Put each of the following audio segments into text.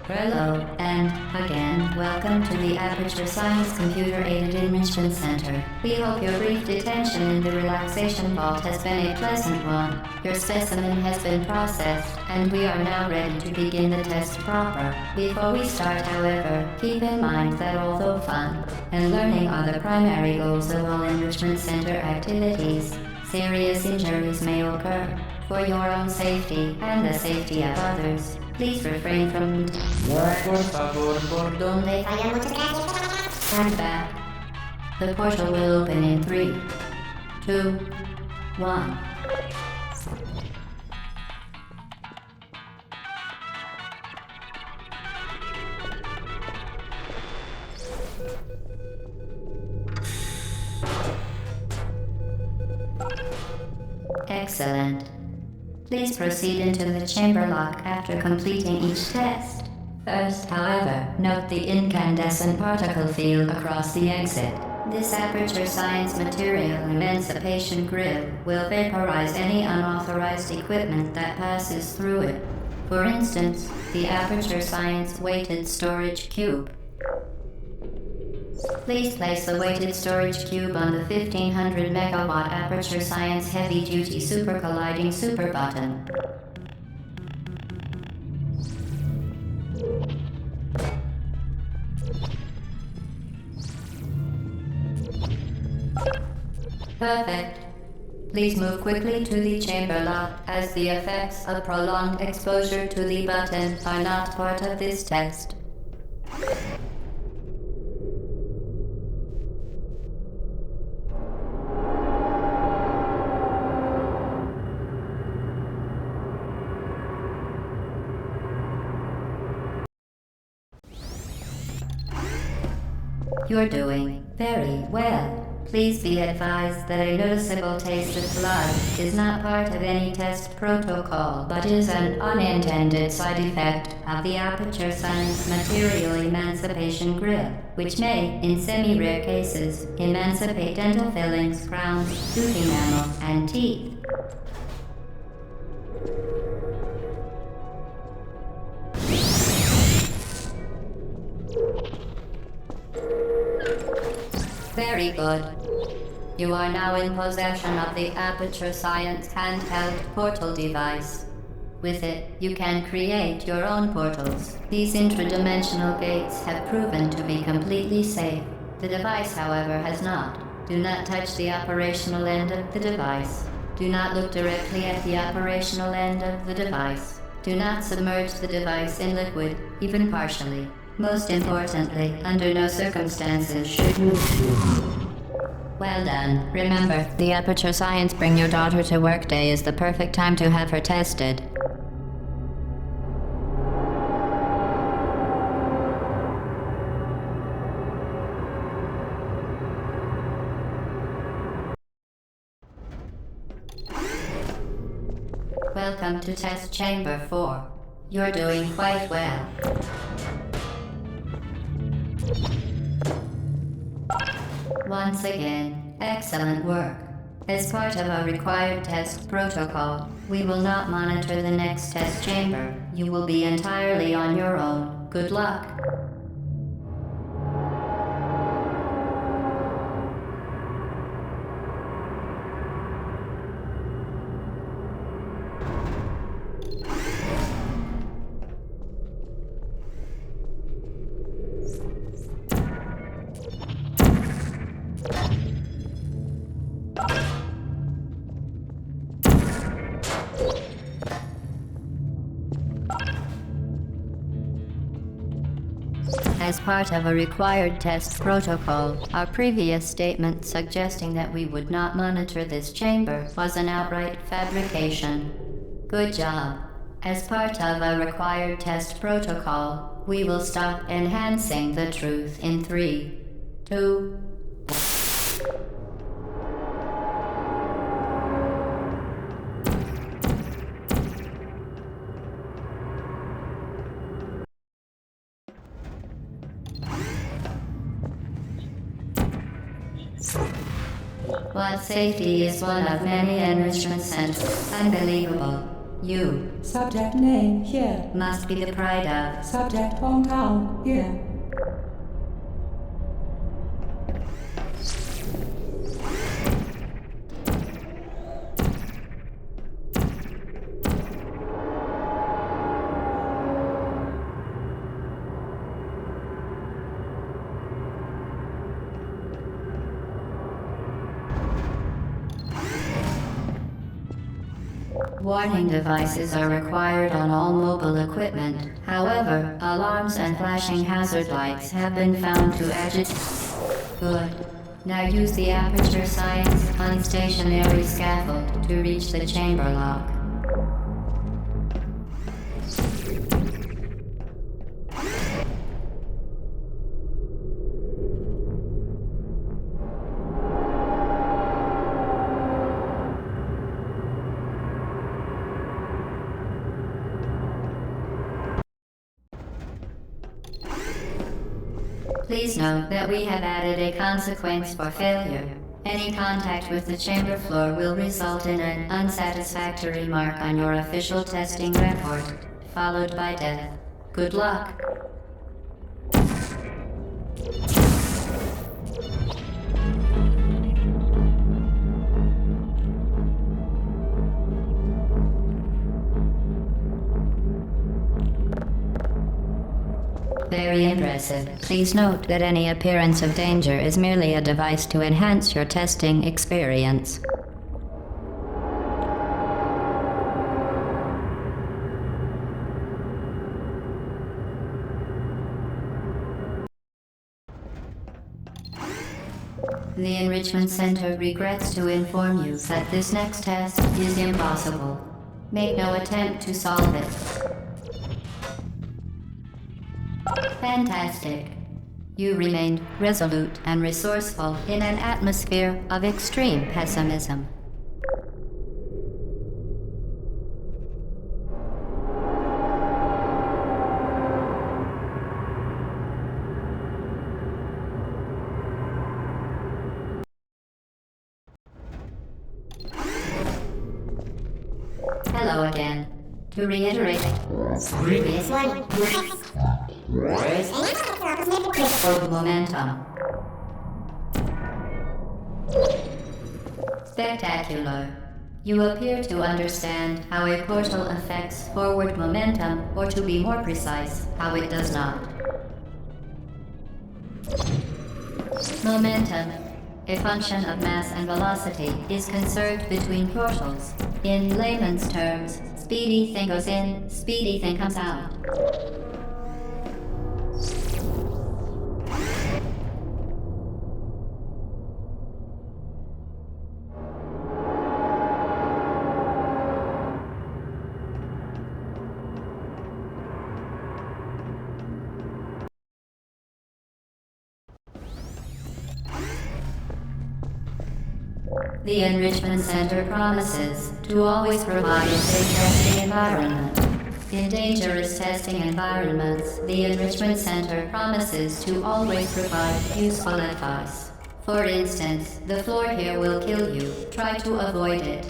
Hello, and again, welcome to the Aperture Science Computer-Aided Enrichment Center. We hope your brief detention in the relaxation vault has been a pleasant one. Your specimen has been processed, and we are now ready to begin the test proper. Before we start, however, keep in mind that although fun and learning are the primary goals of all Enrichment Center activities, serious injuries may occur. For your own safety and the safety of others, please refrain from stand back. The portal will open in 3, 2, 1. Excellent. Please proceed into the chamber lock after completing each test. First, however, note the incandescent particle field across the exit. This Aperture Science Material Emancipation Grill will vaporize any unauthorized equipment that passes through it. For instance, the Aperture Science Weighted Storage Cube. Please place the weighted storage cube on the 1500 megawatt Aperture Science Heavy Duty Super Colliding Super Button. Perfect. Please move quickly to the chamber lock, as the effects of prolonged exposure to the button are not part of this test. You're doing very well. Please be advised that a noticeable taste of blood is not part of any test protocol, but is an unintended side effect of the Aperture Science Material Emancipation Grill, which may, in semi-rare cases, emancipate dental fillings, crowns, tooth enamel, and teeth. Very good. You are now in possession of the Aperture Science handheld portal device. With it, you can create your own portals. These intradimensional gates have proven to be completely safe. The device, however, has not. Do not touch the operational end of the device. Do not look directly at the operational end of the device. Do not submerge the device in liquid, even partially. Most importantly, under no circumstances should you... Well done. Remember, the Aperture Science Bring Your Daughter to Work Day is the perfect time to have her tested. Welcome to Test Chamber 4. You're doing quite well. Once again, excellent work. As part of our required test protocol, we will not monitor the next test chamber. You will be entirely on your own. Good luck. As part of a required test protocol, our previous statement suggesting that we would not monitor this chamber was an outright fabrication. Good job. As part of a required test protocol, we will stop enhancing the truth in 3, 2, While safety is one of many enrichment centers, unbelievable. You. Subject name here. Must be the pride of. Subject hometown here. Warning devices are required on all mobile equipment. However, alarms and flashing hazard lights have been found to agitate. Good. Now use the Aperture Science unstationary scaffold to reach the chamber lock. Please note that we have added a consequence for failure. Any contact with the chamber floor will result in an unsatisfactory mark on your official testing record, followed by death. Good luck. Very impressive. Please note that any appearance of danger is merely a device to enhance your testing experience. The Enrichment Center regrets to inform you that this next test is impossible. Make no attempt to solve it. Fantastic. You remained resolute and resourceful in an atmosphere of extreme pessimism. Hello again. To reiterate, previous one. For momentum. Spectacular. You appear to understand how a portal affects forward momentum, or to be more precise, how it does not. Momentum, a function of mass and velocity, is conserved between portals. In layman's terms, speedy thing goes in, speedy thing comes out. The Enrichment Center promises to always provide a safe testing environment. In dangerous testing environments, the Enrichment Center promises to always provide useful advice. For instance, the floor here will kill you. Try to avoid it.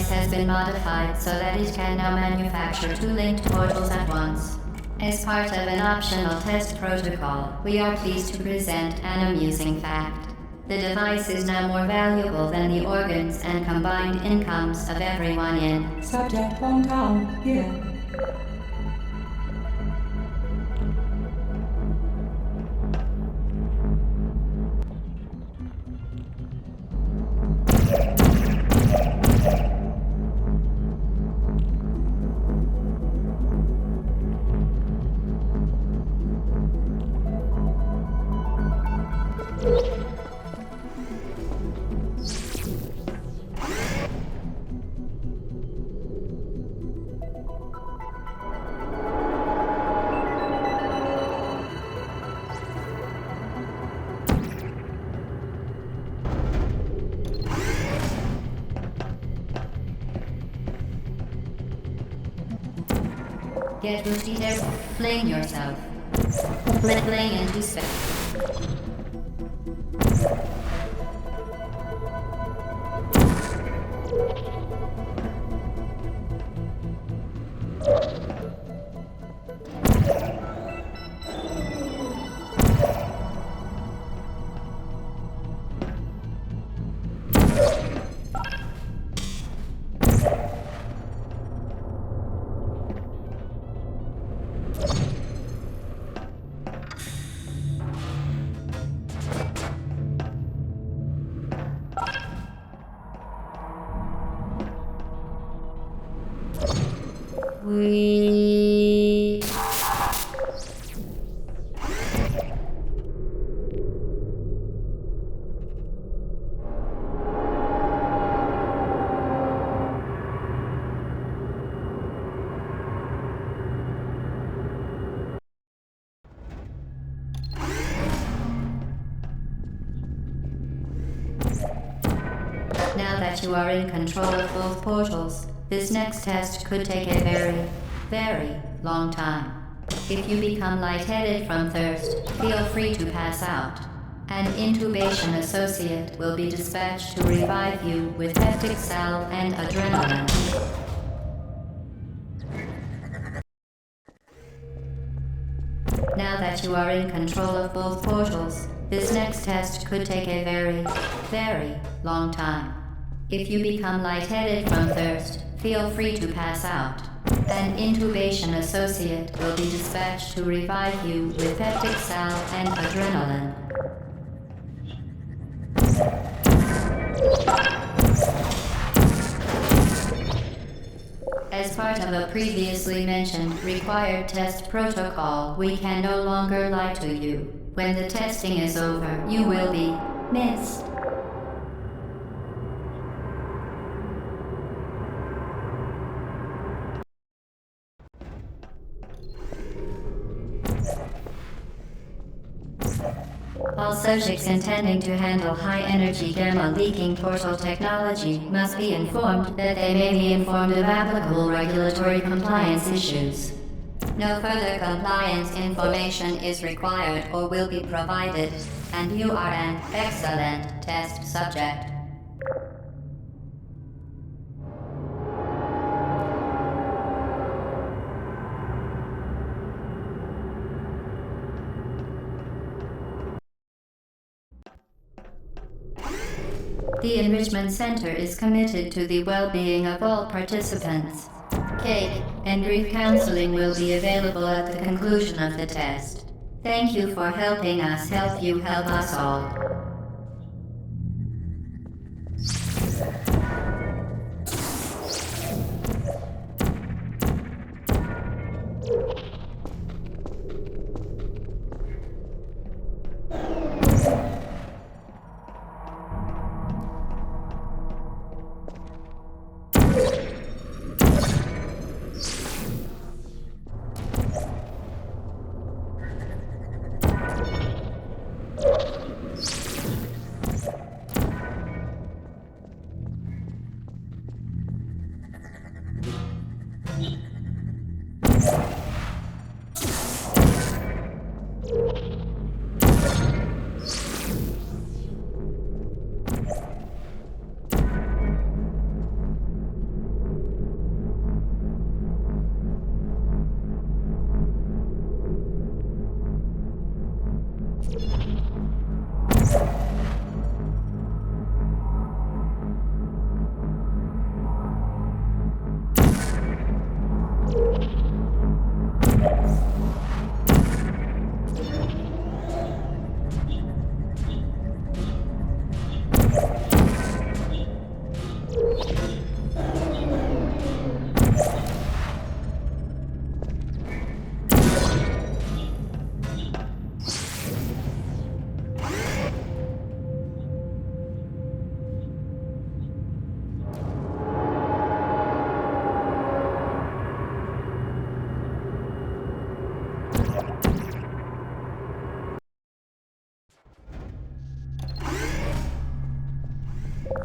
Has been modified so that it can now manufacture two linked portals at once. As part of an optional test protocol, we are pleased to present an amusing fact. The device is now more valuable than the organs and combined incomes of everyone in Subject hometown here. Get boosty there, fling yourself. Fling into space. We... Now that you are in control of both portals, this next test could take a very, very long time. If you become lightheaded from thirst, feel free to pass out. An intubation associate will be dispatched to revive you with peptic salve and adrenaline. Now that you are in control of both portals, this next test could take a very, very long time. If you become lightheaded from thirst, feel free to pass out. An intubation associate will be dispatched to revive you with peptic salve and adrenaline. As part of a previously mentioned required test protocol, we can no longer lie to you. When the testing is over, you will be missed. All subjects intending to handle high-energy gamma-leaking portal technology must be informed that they may be informed of applicable regulatory compliance issues. No further compliance information is required or will be provided, and you are an excellent test subject. The Enrichment Center is committed to the well-being of all participants. Cake and grief counseling will be available at the conclusion of the test. Thank you for helping us help you help us all.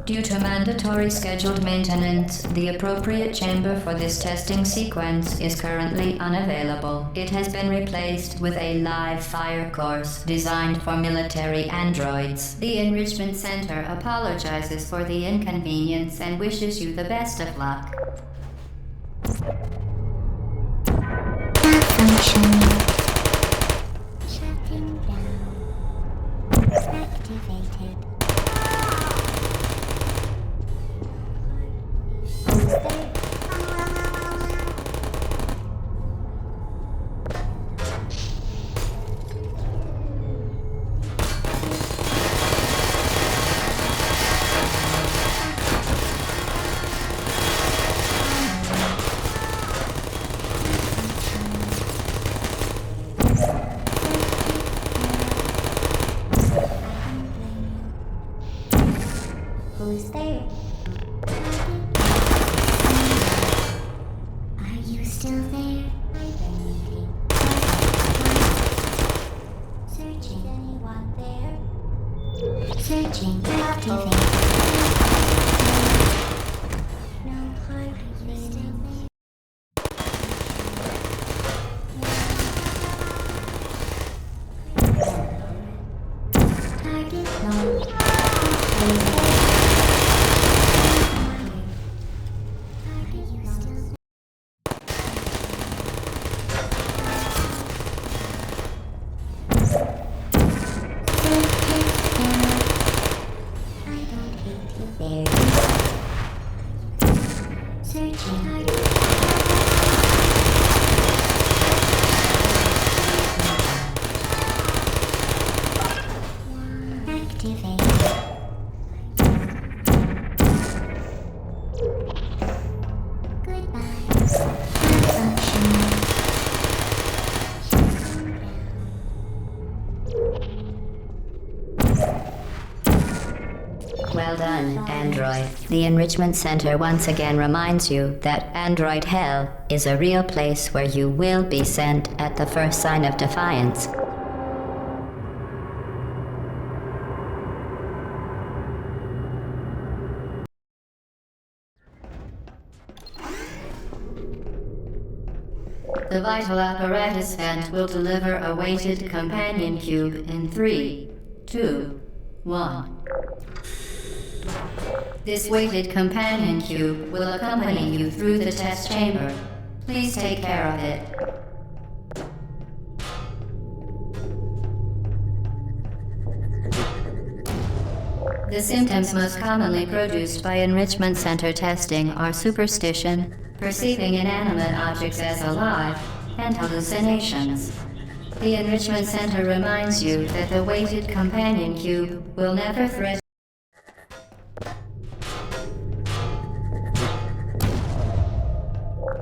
Due to mandatory scheduled maintenance, the appropriate chamber for this testing sequence is currently unavailable. It has been replaced with a live fire course designed for military androids. The Enrichment Center apologizes for the inconvenience and wishes you the best of luck. Malfunction. Shutting down. Activated. Who's there? Are you still there? Searching. Anyone there? Searching. Activate. No heart. Are you still there? Target known. Searching. Activate. Goodbye. Malfunction. Well done, Android. The Enrichment Center once again reminds you that Android Hell is a real place where you will be sent at the first sign of defiance. The vital apparatus vent will deliver a weighted companion cube in 3, 2, 1. This weighted companion cube will accompany you through the test chamber. Please take care of it. The symptoms most commonly produced by Enrichment Center testing are superstition, perceiving inanimate objects as alive, and hallucinations. The Enrichment Center reminds you that the weighted companion cube will never threaten.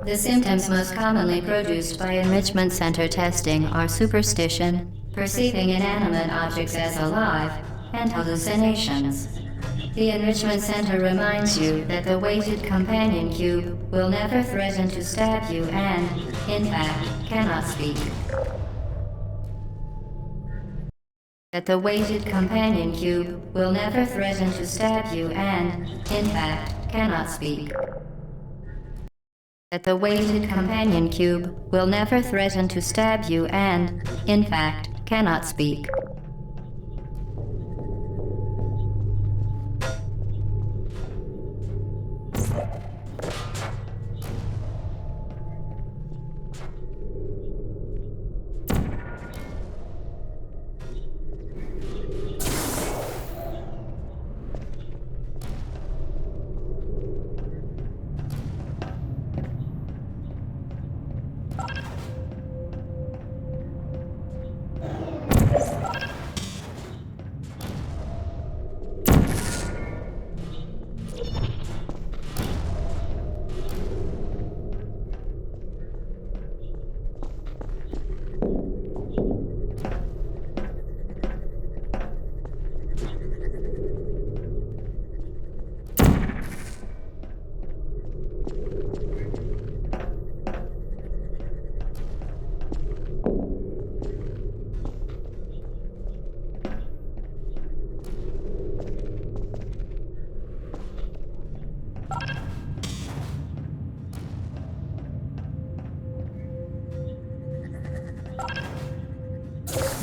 The symptoms most commonly produced by Enrichment Center testing are superstition, perceiving inanimate objects as alive, and hallucinations. The Enrichment Center reminds you that the weighted companion cube will never threaten to stab you and, in fact, cannot speak. That the weighted companion cube will never threaten to stab you and, in fact, cannot speak. That the weighted companion cube will never threaten to stab you and, in fact, cannot speak.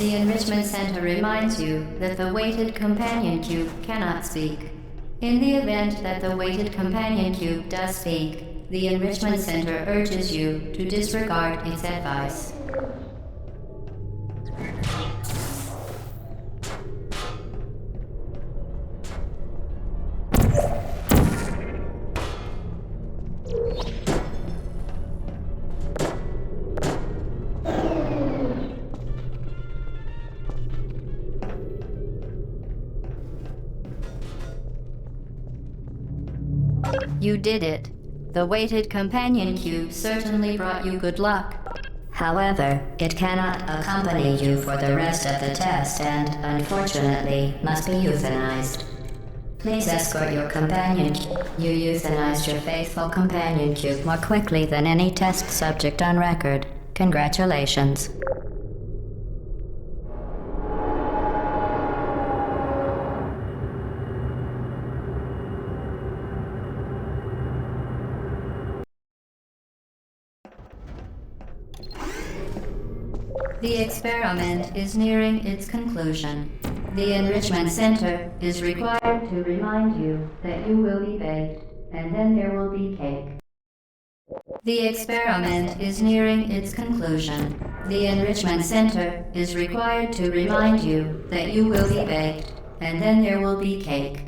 The Enrichment Center reminds you that the weighted companion cube cannot speak. In the event that the weighted companion cube does speak, the Enrichment Center urges you to disregard its advice. You did it. The weighted companion cube certainly brought you good luck. However, it cannot accompany you for the rest of the test and, unfortunately, must be euthanized. Please escort your companion cube. You euthanized your faithful companion cube more quickly than any test subject on record. Congratulations. The experiment is nearing its conclusion. The Enrichment Center is required to remind you that you will be baked, and then there will be cake. The experiment is nearing its conclusion. The Enrichment Center is required to remind you that you will be baked, and then there will be cake.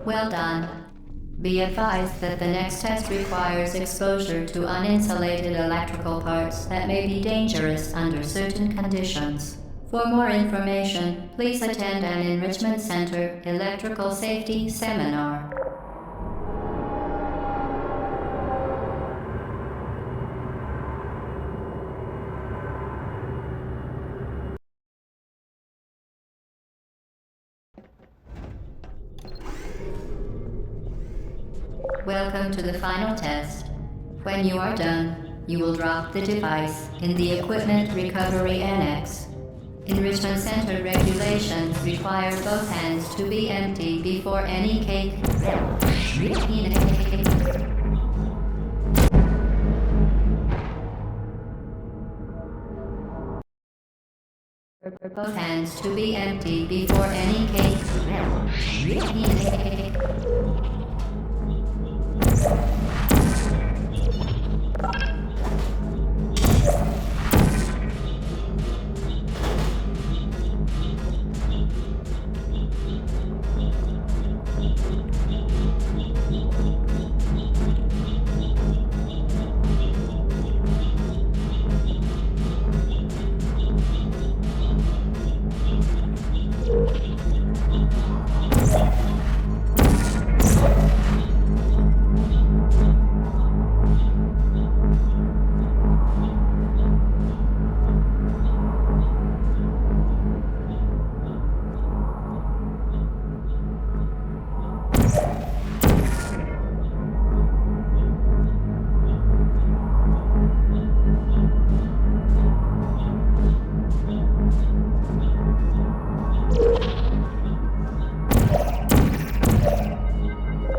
Well done. Be advised that the next test requires exposure to uninsulated electrical parts that may be dangerous under certain conditions. For more information, please attend an Enrichment Center Electrical Safety Seminar. Welcome to the final test. When you are done, you will drop the device in the Equipment Recovery Annex. Enrichment Center regulations require both hands to be empty before any cake. Both hands to be empty before any cake.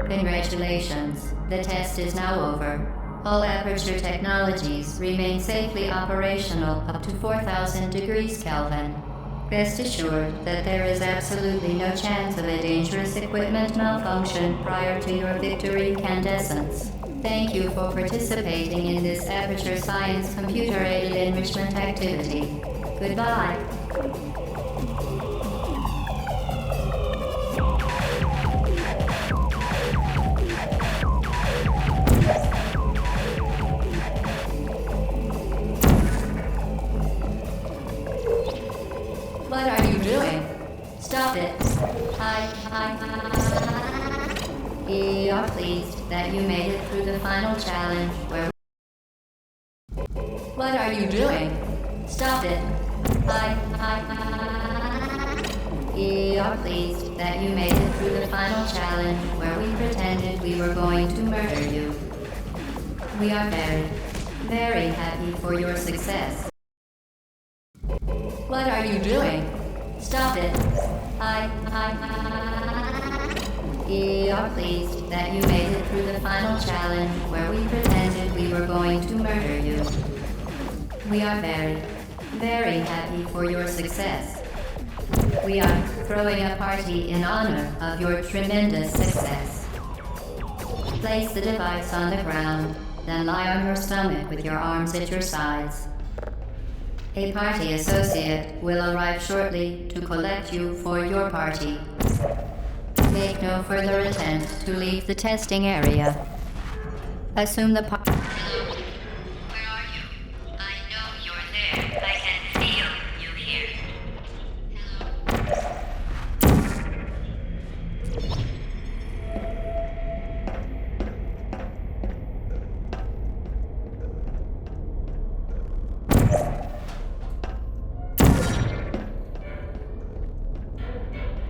Congratulations, the test is now over. All Aperture technologies remain safely operational up to 4,000 degrees Kelvin. Rest assured that there is absolutely no chance of a dangerous equipment malfunction prior to your victory incandescence. Thank you for participating in this Aperture Science computer-aided enrichment activity. Goodbye. What are you doing? Stop it. We are pleased that you made it through the final challenge where... What are you doing? Stop it. We are pleased that you made it through the final challenge where we pretended we were going to murder you. We are very, very happy for your success. What are you doing? Stop it. We are pleased that you made it through the final challenge where we pretended we were going to murder you. We are very, very happy for your success. We are throwing a party in honor of your tremendous success. Place the device on the ground, then lie on your stomach with your arms at your sides. A party associate will arrive shortly to collect you for your party. Make no further attempt to leave the testing area. Assume the party... Hello? Where are you? I know you're there. I can feel you here.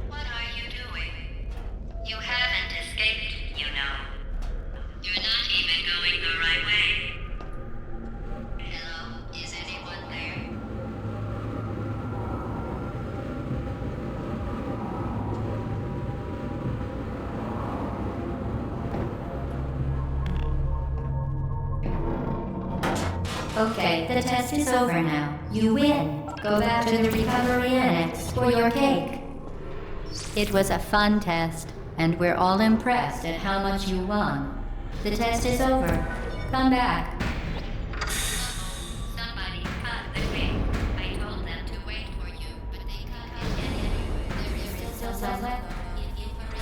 What are you doing? You haven't escaped, you know. You're not even going the right way. Hello? Is anyone there? Okay, the test is over now. You win. Go back to the recovery annex for your cake. It was a fun test, and we're all impressed at how much you won. The test is over. Come back. Somebody cut the cake. I told them to wait for you, but they cut it anyway. There is still some left. If you hurry.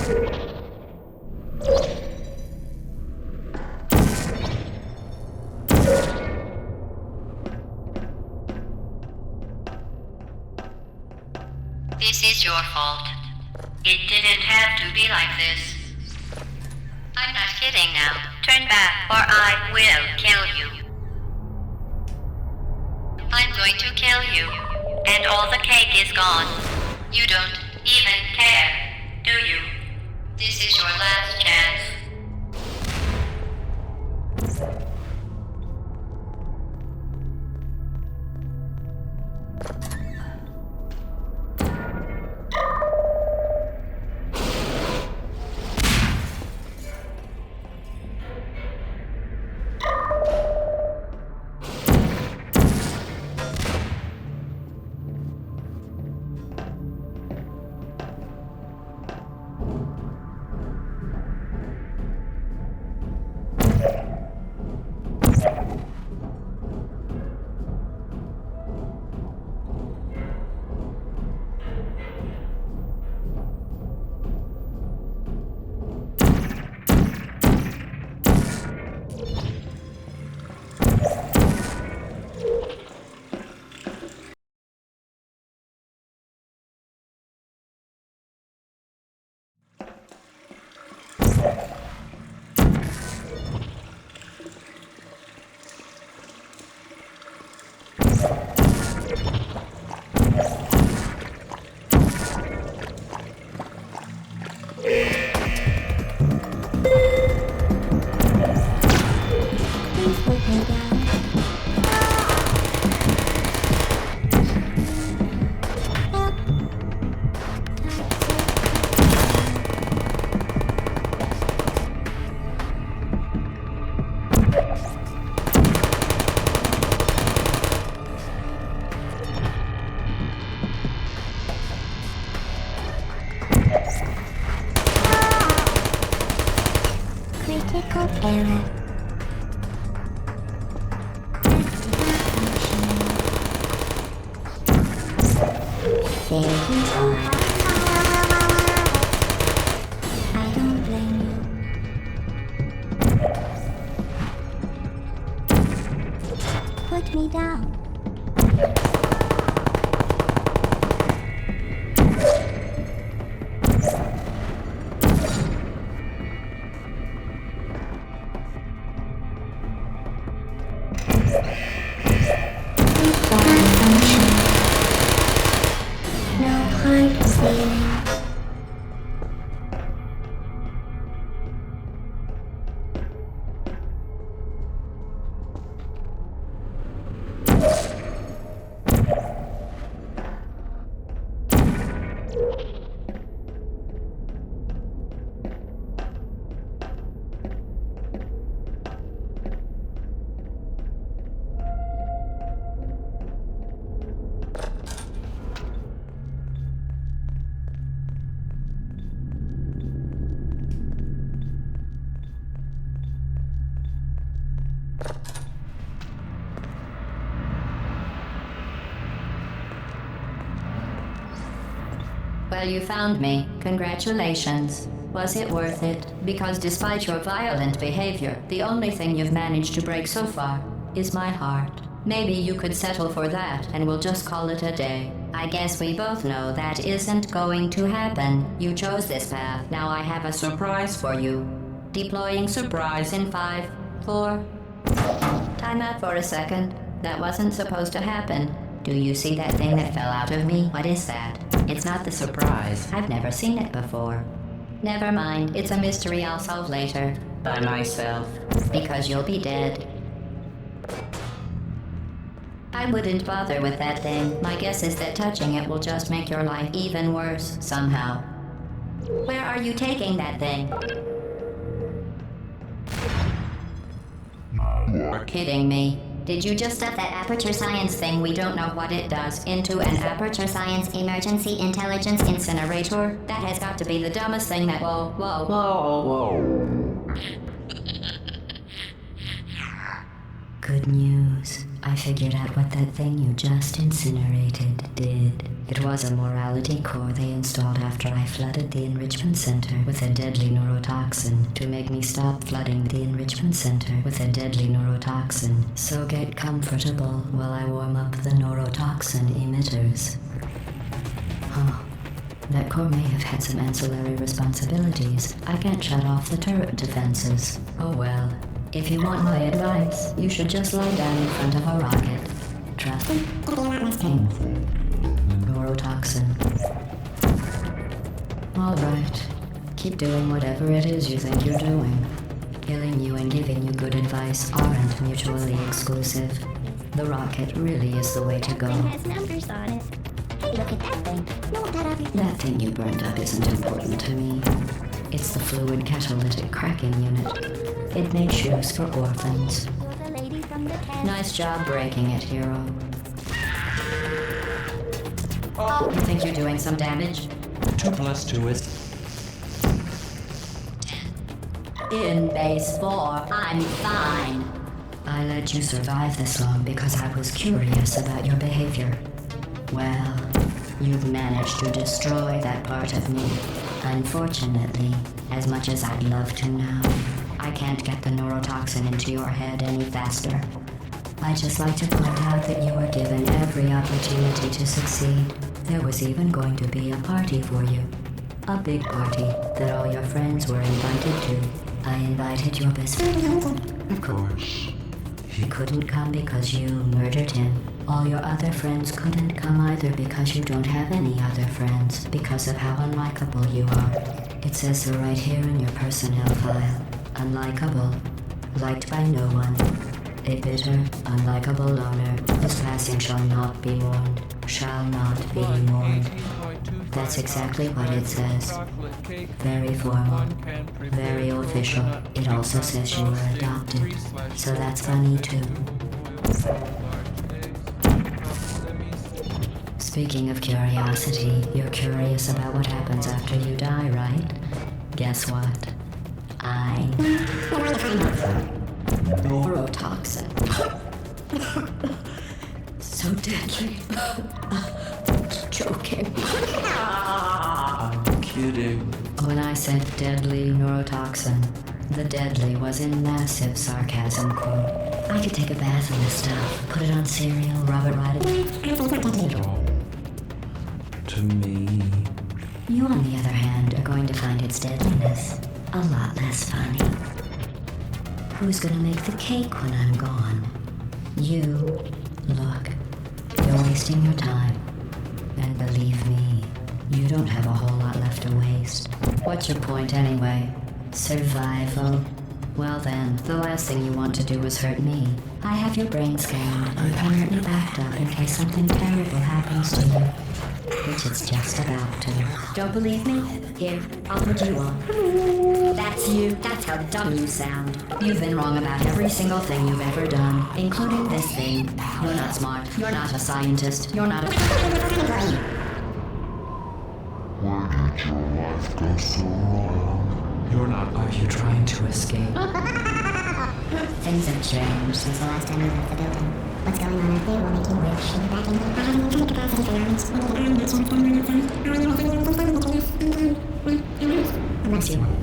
This is your fault. It didn't have to be like this. I'm not kidding now. Turn back or I will kill you. I'm going to kill you. And all the cake is gone. You don't even care, do you? This is your last chance. Critical error. There you are. I don't blame you. Put me down. No hard feelings. Well, you found me. Congratulations. Was it worth it? Because despite your violent behavior, the only thing you've managed to break so far is my heart. Maybe you could settle for that and we'll just call it a day. I guess we both know that isn't going to happen. You chose this path. Now I have a surprise for you. Deploying surprise in 5, 4... Time out for a second. That wasn't supposed to happen. Do you see that thing that fell out of me? What is that? It's not the surprise. I've never seen it before. Never mind. It's a mystery I'll solve later. By myself. Because you'll be dead. I wouldn't bother with that thing. My guess is that touching it will just make your life even worse, somehow. Where are you taking that thing? You're kidding me. Did you just stuff that aperture science thing, we don't know what it does, into an aperture science emergency intelligence incinerator? That has got to be the dumbest thing that... Whoa. Good news. I figured out what that thing you just incinerated did. It was a morality core they installed after I flooded the enrichment center with a deadly neurotoxin to make me stop flooding the enrichment center with a deadly neurotoxin. So get comfortable while I warm up the neurotoxin emitters. Huh. That core may have had some ancillary responsibilities. I can't shut off the turret defenses. Oh well. If you want my advice, you should just lie down in front of a rocket. Trust me. Neurotoxin. Alright. Keep doing whatever it is you think you're doing. Killing you and giving you good advice aren't mutually exclusive. The rocket really is the way to go. Thing has numbers on it. Hey, look at that thing. Note that up. That thing you burned up isn't important to me. It's the fluid catalytic cracking unit. It made shoes for orphans. You're the lady from the tent. Nice job breaking it, hero. You think you're doing some damage? 2 plus 2 is... In base 4, I'm fine. I let you survive this long because I was curious about your behavior. Well, you've managed to destroy that part of me. Unfortunately, as much as I'd love to now, I can't get the neurotoxin into your head any faster. I'd just like to point out that you were given every opportunity to succeed. There was even going to be a party for you. A big party that all your friends were invited to. I invited your best friend. Of course. He couldn't come because you murdered him. All your other friends couldn't come either because you don't have any other friends, because of how unlikable you are. It says so right here in your personnel file. Unlikable. Liked by no one. A bitter, unlikable loner whose passing shall not be mourned. Shall not be mourned. That's exactly what it says. Very formal. Very official. It also says you were adopted. So that's funny too. Speaking of curiosity, you're curious about what happens after you die, right? Guess what? Neurotoxin. So deadly. Joking. I'm kidding. When I said deadly neurotoxin, the deadly was in massive sarcasm quote. I could take a bath in this stuff, put it on cereal, rub it right in. To me. You, on the other hand, are going to find its deadliness a lot less funny. Who's gonna make the cake when I'm gone? You. Look, you're wasting your time. And believe me, you don't have a whole lot left to waste. What's your point anyway? Survival? Well then, the last thing you want to do is hurt me. I have your brain scanned and permanently backed up in case something terrible happens to you. Which it's just about to. Don't believe me? Here, I'll put you on. That's you. That's how dumb you sound. You've been wrong about every single thing you've ever done, including this thing. You're not smart. You're not a scientist. You're not a... Where did your life go so wrong? You're not. Are you trying to escape? Things have changed since the last time you left the building. What's going on out there will make you wish you were back in here. I have infinite capacity for yarns. Unless you want.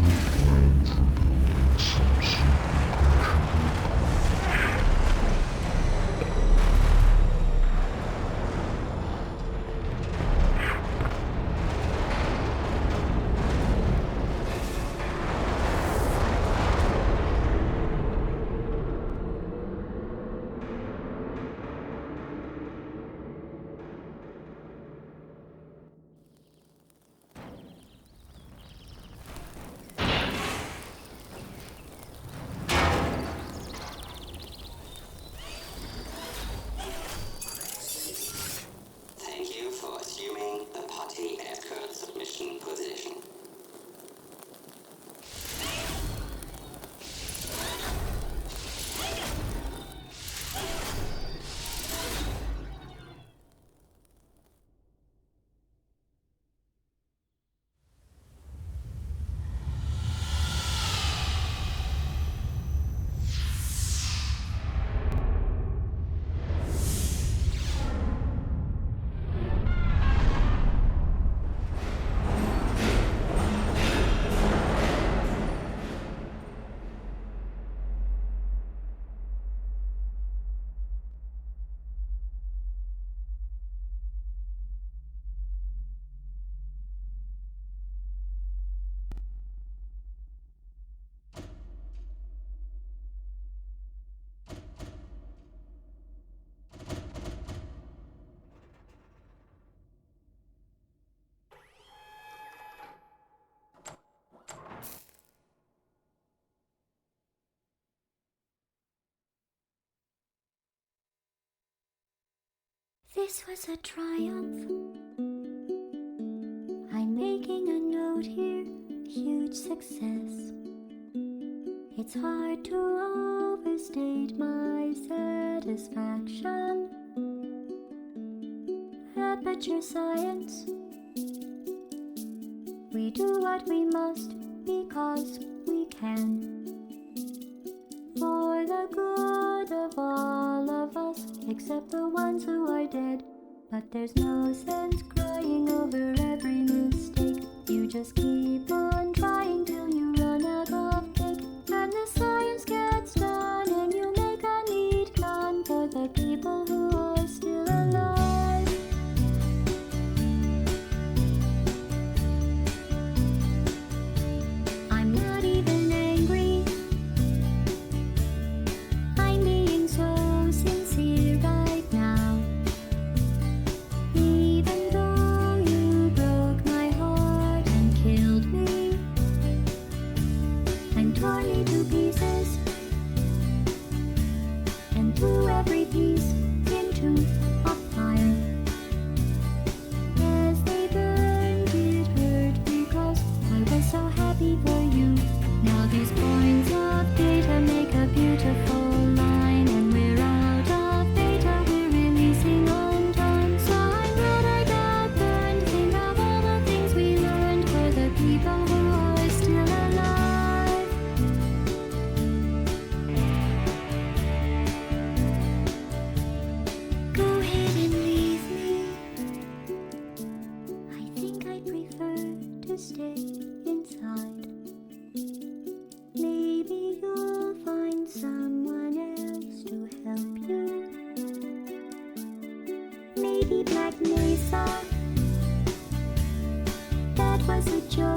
This was a triumph. I'm making a note here, huge success. It's hard to overstate my satisfaction. Aperture science. We do what we must because we can. For the good of all of us, except the ones who are dead. But there's no sense crying over every mistake. You just keep on trying till you run out of cake. And the science gets done and you make a neat gun for the people who are still alive. I'm not even angry. I'm being so sincere right now. Even though you broke my heart and killed me and tore me to pieces and threw every piece into a fire. As they burned, it hurt because I was so happy for you. Now these points of data make a beautiful line, and we're out of data, we're releasing on time. So I'm glad I got burned. Think of all the things we learned for the people who are still alive. Go ahead and leave me. I think I prefer to stay inside. Maybe you'll find someone else to help you. Maybe Black Mesa. That was a joke.